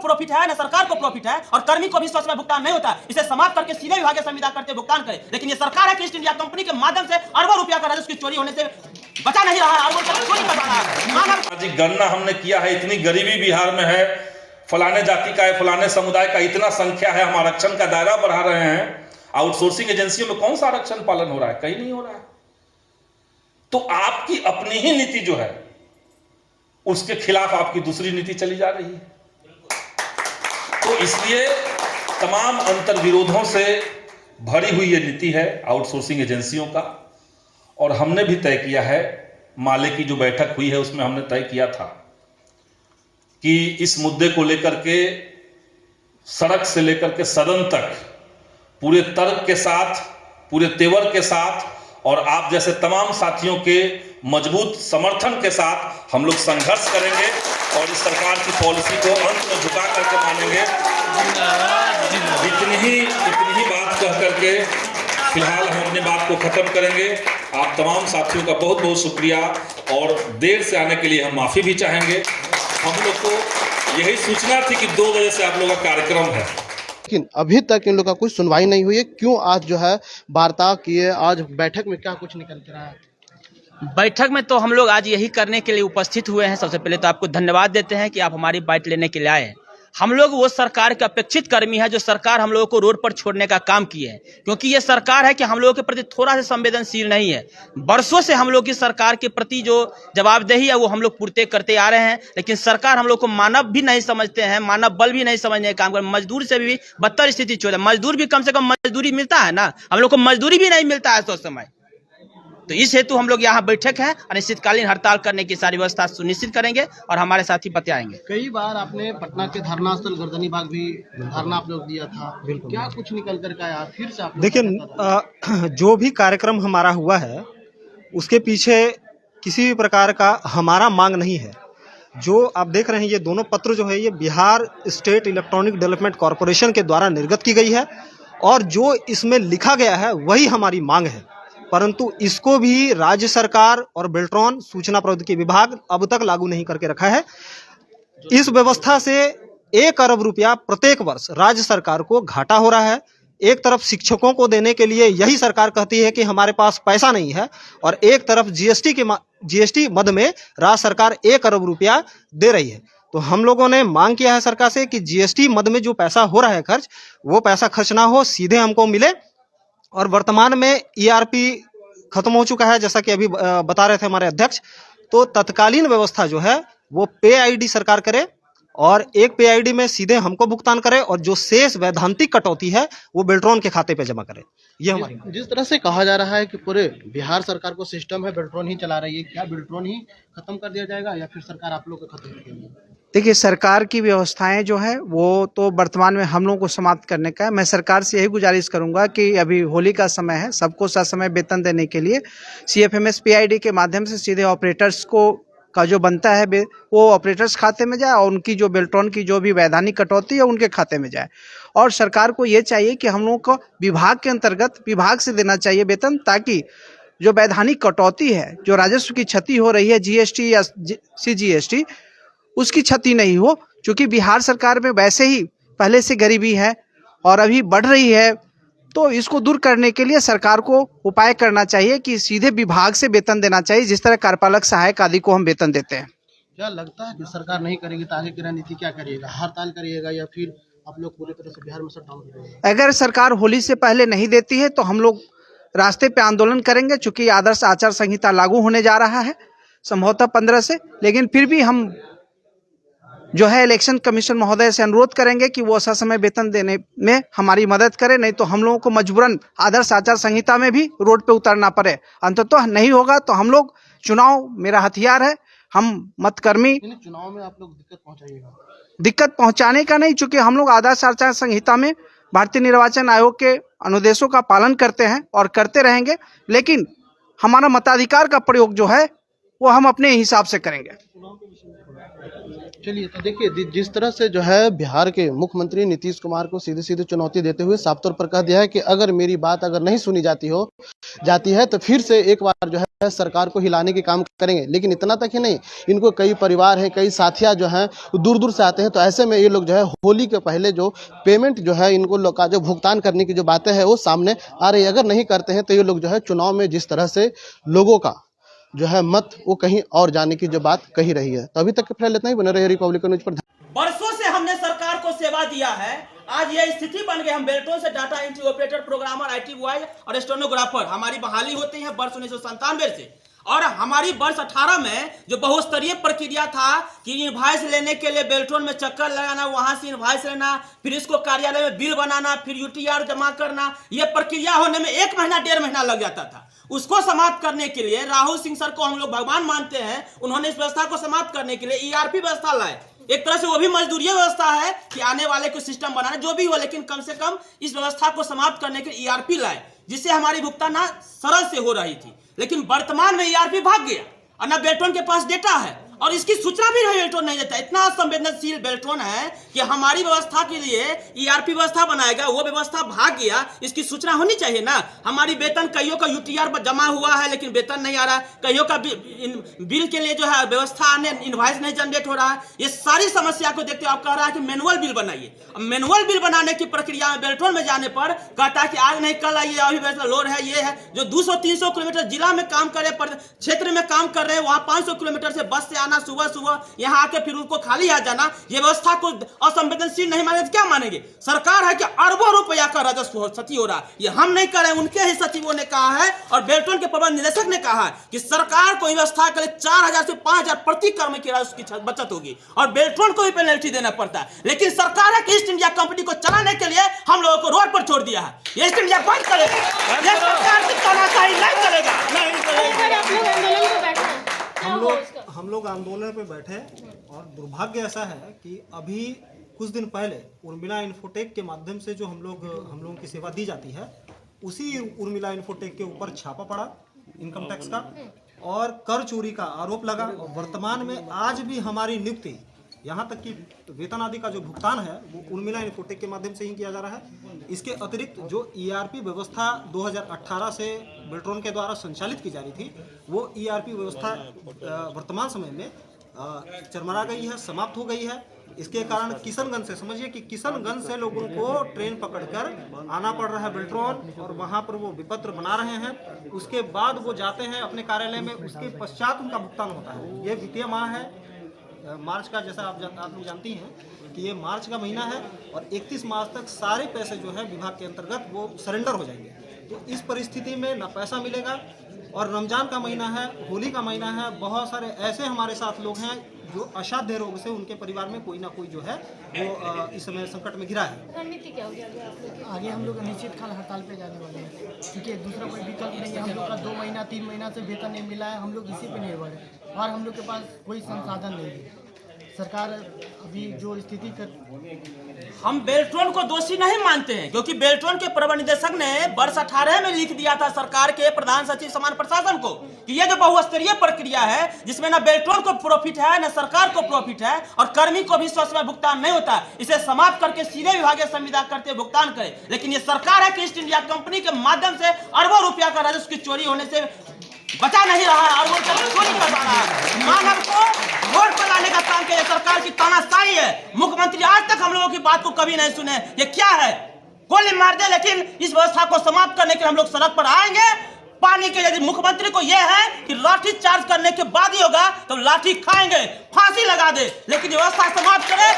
Profit है, न सरकार को प्रॉफिट है, और कर्मी को भी समय भुगतान नहीं होता। इसे समाप्त करके सीधे विभागीय संविदा करते भुगतान करे। लेकिन ये सरकार है कि ईस्ट इंडिया कंपनी के माध्यम से अरबों रुपया का राजस्व की चोरी होने से बचा नहीं रहा है, अरबों रुपया चोरी कर रहा है। गणना हमने किया है, इतनी गरीबी बिहार में है, फलाने जाति का है, फलाने समुदाय का इतना संख्या है, हम आरक्षण का दायरा बढ़ा रहे हैं। आउटसोर्सिंग एजेंसियों में कौन सा आरक्षण पालन हो रहा है? कहीं नहीं हो रहा है। तो आपकी अपनी ही नीति जो है उसके खिलाफ आपकी दूसरी नीति चली जा रही है। तो इसलिए तमाम अंतर्विरोधों से भरी हुई ये नीति है आउटसोर्सिंग एजेंसियों का। और हमने भी तय किया है, माले की जो बैठक हुई है उसमें हमने तय किया था कि इस मुद्दे को लेकर के सड़क से लेकर के सदन तक पूरे तर्क के साथ, पूरे तेवर के साथ और आप जैसे तमाम साथियों के मजबूत समर्थन के साथ हम लोग संघर्ष करेंगे और इस सरकार की पॉलिसी को अंत में झुका करके मानेंगे। इतनी ही बात कह करके फिलहाल हम अपनी बात को खत्म करेंगे। आप तमाम साथियों का बहुत बहुत शुक्रिया और देर से आने के लिए हम माफ़ी भी चाहेंगे। हम लोग को यही सूचना थी कि 2 बजे से आप लोगों का कार्यक्रम है, लेकिन अभी तक इन लोग का कोई सुनवाई नहीं हुई है। क्यों आज जो है वार्ता किए, आज बैठक में क्या कुछ निकल के रहा है? बैठक में तो हम लोग आज यही करने के लिए उपस्थित हुए हैं। सबसे पहले तो आपको धन्यवाद देते हैं कि आप हमारी बाइट लेने के लिए आए। हम लोग वो सरकार के अपेक्षित कर्मी है जो सरकार हम लोगों को रोड पर छोड़ने का काम की है, क्योंकि ये सरकार है कि हम लोगों के प्रति थोड़ा सा संवेदनशील नहीं है। बरसों से हम लोग की सरकार के प्रति जो जवाबदेही है वो हम लोग पूर्ति करते आ रहे हैं, लेकिन सरकार हम लोग को मानव भी नहीं समझते हैं, मानव बल भी नहीं समझने का काम कर। मजदूर से भी बदतर स्थिति चल रही है। मजदूर भी कम से कम मजदूरी मिलता है ना, हम लोग को मजदूरी भी नहीं मिलता है उस समय। तो इस हेतु हम लोग यहाँ बैठक है, अनिश्चितकालीन हड़ताल करने की सारी व्यवस्था सुनिश्चित करेंगे और हमारे साथी बताएंगे। कई बार आपने पटना के धरना स्थल गर्दनी बाग भी धरना आप लोग दिया था, क्या कुछ निकल कर के आया फिर से? देखिए, जो भी कार्यक्रम हमारा हुआ है उसके पीछे किसी भी प्रकार का हमारा मांग नहीं है। जो आप देख रहे हैं ये दोनों पत्र जो है ये Bihar state electronic development corporation के द्वारा निर्गत की गई है और जो इसमें लिखा गया है वही हमारी मांग है। परंतु इसको भी राज्य सरकार और बेल्ट्रॉन सूचना प्रौद्योगिकी विभाग अब तक लागू नहीं करके रखा है। इस व्यवस्था से 1 अरब रुपया प्रत्येक वर्ष राज्य सरकार को घाटा हो रहा है। एक तरफ शिक्षकों को देने के लिए यही सरकार कहती है कि हमारे पास पैसा नहीं है और एक तरफ जीएसटी मद में राज्य सरकार 1 अरब रुपया दे रही है। तो हम लोगों ने मांग किया है सरकार से कि जीएसटी मद में जो पैसा हो रहा है खर्च, वो पैसा खर्च ना हो, सीधे हमको मिले। और वर्तमान में ईआरपी खत्म हो चुका है, जैसा कि अभी बता रहे थे हमारे अध्यक्ष। तो तत्कालीन व्यवस्था जो है वो पे आईडी सरकार करे और एक पे आईडी में सीधे हमको भुगतान करे और जो शेष वैधांतिक कटौती है वो बेल्ट्रॉन के खाते पे जमा करे। ये हमारी जिस तरह से कहा जा रहा है कि पूरे बिहार सरकार को सिस्टम है बेल्ट्रॉन ही चला रही है, क्या बेल्ट्रॉन ही खत्म कर दिया जाएगा या फिर सरकार आप लोग को खत्म कर देगी? देखिए, सरकार की व्यवस्थाएं जो है वो तो वर्तमान में हम लोगों को समाप्त करने का है। मैं सरकार से यही गुजारिश करूंगा कि अभी होली का समय है, सबको ससमय वेतन देने के लिए CFMS PID के माध्यम से सीधे ऑपरेटर्स को का जो बनता है वो ऑपरेटर्स खाते में जाए और उनकी जो बेल्ट्रॉन की जो भी वैधानिक कटौती है उनके खाते में जाए। और सरकार को ये चाहिए कि हम लोगों को विभाग के अंतर्गत विभाग से देना चाहिए वेतन, ताकि जो वैधानिक कटौती है, जो राजस्व की क्षति हो रही है GST या CGST, उसकी क्षति नहीं हो। क्योंकि बिहार सरकार में वैसे ही पहले से गरीबी है और अभी बढ़ रही है, तो इसको दूर करने के लिए सरकार को उपाय करना चाहिए कि सीधे विभाग से वेतन देना चाहिए, जिस तरह कार्यपालक सहायक आदि को हम वेतन देते हैं। क्या लगता है कि सरकार नहीं करेगी तो आगे की रणनीति क्या करिएगा? हड़ताल करिएगा या फिर आप लोग पूरी तरह से बिहार में शटडाउन करेंगे? अगर सरकार होली से पहले नहीं देती है तो हम लोग रास्ते पे आंदोलन करेंगे। चूंकि आदर्श आचार संहिता लागू होने जा रहा है संभवतः 15 से, लेकिन फिर भी हम जो है इलेक्शन कमीशन महोदय से अनुरोध करेंगे कि वो ससमय वेतन देने में हमारी मदद करें, नहीं तो हम लोगों को मजबूरन आदर्श आचार संहिता में भी रोड पे उतरना पड़े। अंततः नहीं होगा तो हम लोग, चुनाव मेरा हथियार है, हम मतकर्मी। चुनाव में आप लोग दिक्कत पहुंचाइएगा? दिक्कत पहुंचाने का नहीं, चूंकि हम लोग आदर्श आचार संहिता में भारतीय निर्वाचन आयोग के अनुदेशों का पालन करते हैं और करते रहेंगे, लेकिन हमारा मताधिकार का प्रयोग जो है वो हम अपने हिसाब से करेंगे। चलिए, तो देखिए जिस तरह से जो है बिहार के मुख्यमंत्री नीतीश कुमार को सीधे सीधे चुनौती देते हुए साफ तौर पर कह दिया है कि अगर मेरी बात अगर नहीं सुनी जाती है तो फिर से एक बार जो है सरकार को हिलाने के काम करेंगे। लेकिन इतना तक ही नहीं, इनको कई परिवार हैं, कई साथिया जो हैं दूर दूर से आते हैं। तो ऐसे में ये लोग जो है होली के पहले जो पेमेंट जो है इनको लोग का जो भुगतान करने की जो बातें हैं वो सामने आ रही है। अगर नहीं करते हैं तो ये लोग जो है चुनाव में जिस तरह से लोगों का जो है मत वो कहीं और जाने की जो बात कही रही है। तो अभी तक फिलहाल इतना ही। बने रहिए रिपब्लिकन न्यूज पर। बरसों से हमने सरकार को सेवा दिया है, आज ये स्थिति बन गई। हम बेल्टोन से data entry operator, programmer, IT boy और स्टेनोग्राफर हमारी बहाली होती है वर्ष 1997 से। और हमारी वर्ष 18 में जो बहुस्तरीय प्रक्रिया था कि इनवॉइस लेने के लिए बेल्टोन में चक्कर लगाना, वहां से इनवॉइस लेना, फिर इसको कार्यालय में बिल बनाना, फिर UTR जमा करना, यह प्रक्रिया होने में 1 महीना 1.5 महीना लग जाता था। उसको समाप्त करने के लिए राहुल सिंह सर को हम लोग भगवान मानते हैं, उन्होंने इस व्यवस्था को समाप्त करने के लिए ERP व्यवस्था लाए। एक तरह से वो भी मजदूरी व्यवस्था है कि आने वाले को सिस्टम बनाना जो भी हो, लेकिन कम से कम इस व्यवस्था को समाप्त करने के लिए ERP लाए, जिससे हमारी भुगतान सरल से हो रही थी। लेकिन वर्तमान में ERP भाग गया और ना बेल्टोन के पास डेटा है और इसकी सूचना भी बेल्टोन नहीं देता। इतना संवेदनशील बेल्टोन है कि हमारी व्यवस्था के लिए ERP व्यवस्था बनाएगा, वो व्यवस्था भाग गया, इसकी सूचना होनी चाहिए ना। हमारी वेतन कईयों का UTR जमा हुआ है लेकिन वेतन नहीं आ रहा, कईयों का बिल के लिए जो है व्यवस्था आने इनवॉइस नहीं जनरेट हो रहा है। ये सारी समस्या को देखते हुए आप कह रहा है कि मैनुअल बिल बनाइए। मैनुअल बिल बनाने की प्रक्रिया में बेल्टोन में जाने पर कहता है कि आज नहीं कल आइए, अभी लोड है, ये है। जो 200-300 किलोमीटर जिला में काम करे, क्षेत्र में काम कर रहे हैं, वहाँ 500 किलोमीटर से बस से आना, सुबह सुबह यहाँ आके फिर उनको खाली आ जाना, ये व्यवस्था को असंवेदनशील नहीं माने तो क्या मानेंगे। सरकार है कि अरबों रुपया का राजस्व क्षति हो रहा है, ये हम नहीं कर रहे, उनके ही सचिवों ने कहा है और बेल्टोन के प्रबंध निदेशक ने कहा है कि सरकार को व्यवस्था के लिए 4000 से 5000 प्रति कर्म की राजस्व की बचत होगी और बेल्टोन को भी पेनल्टी देना पड़ता है। लेकिन सरकार है कि ईस्ट इंडिया कंपनी को चलाने के लिए हम लोगों को रोड पर छोड़ दिया है। ये ईस्ट इंडिया बंद करेगा, ये सरकार की तानाशाही नहीं करेगा। हम लोग आंदोलन पे बैठे और दुर्भाग्य ऐसा है कि अभी कुछ दिन पहले उर्मिला इन्फोटेक के माध्यम से जो हम लोगों की सेवा दी जाती है, उसी उर्मिला इन्फोटेक के ऊपर छापा पड़ा इनकम टैक्स का और कर चोरी का आरोप लगा। और वर्तमान में आज भी हमारी नियुक्ति, यहाँ तक कि वेतन आदि का जो भुगतान है वो उर्मिला इन्फोटेक के माध्यम से ही किया जा रहा है। इसके अतिरिक्त जो ERP व्यवस्था 2018 से बेल्ट्रॉन के द्वारा संचालित की जा रही थी, वो ERP व्यवस्था वर्तमान समय में चरमरा गई है, समाप्त हो गई है। इसके कारण किशनगंज से, समझिए कि किशनगंज से लोगों को ट्रेन पकड़कर आना पड़ रहा है बेल्ट्रॉन और वहाँ पर वो विपत्र बना रहे हैं। उसके बाद वो जाते हैं अपने कार्यालय में, उसके पश्चात उनका भुगतान होता है। ये वित्तीय माह है मार्च का, जैसा आप लोग जानती हैं कि ये मार्च का महीना है और 31 मार्च तक सारे पैसे जो है विभाग के अंतर्गत वो सरेंडर हो जाएंगे। तो इस परिस्थिति में ना पैसा मिलेगा और रमजान का महीना है, होली का महीना है, बहुत सारे ऐसे हमारे साथ लोग हैं जो असाध्य रोग से उनके परिवार में कोई ना कोई जो है वो इस समय संकट में घिरा है। रणनीति क्या होगी आगे? हम लोग अनिश्चितकाल हड़ताल पे जाने वाले हैं क्योंकि दूसरा कोई विकल्प नहीं है। हम लोग का 2 महीना 3 महीना से वेतन नहीं मिला है, हम लोग इसी पे निर्भर है और हम लोग के पास कोई संसाधन नहीं है। सरकार अभी जो स्थिति कर, हम बेल्ट्रॉन को दोषी नहीं मानते हैं क्योंकि बेल्ट्रॉन के प्रबंध निदेशक ने वर्ष 18 में लिख दिया था सरकार के प्रधान सचिव समान प्रशासन को कि यह जो बहुस्तरीय प्रक्रिया है जिसमें ना बेल्ट्रॉन को प्रॉफिट है ना सरकार को प्रॉफिट है और कर्मी को भी समय भुगतान नहीं होता, इसे समाप्त करके सीधे विभागीय संविदा करते भुगतान करे। लेकिन ये सरकार है कि ईस्ट इंडिया कंपनी के माध्यम से अरबों रुपया का राजस्व की चोरी होने से बचा नहीं रहा है और वो चोरी कर रहा है। मानव को वोट पर लाने का काम किया सरकार की तानाशाही है। मुख्यमंत्री आज तक हम लोगों की बात को कभी नहीं सुने। ये क्या है, गोली मार दे, लेकिन इस व्यवस्था को समाप्त करने के लिए हम लोग सड़क पर आएंगे। पानी के यदि मुख्यमंत्री को यह है कि लाठी चार्ज करने के बाद ही होगा तो लाठी खाएंगे, फांसी लगा दे, लेकिन व्यवस्था समाप्त करे।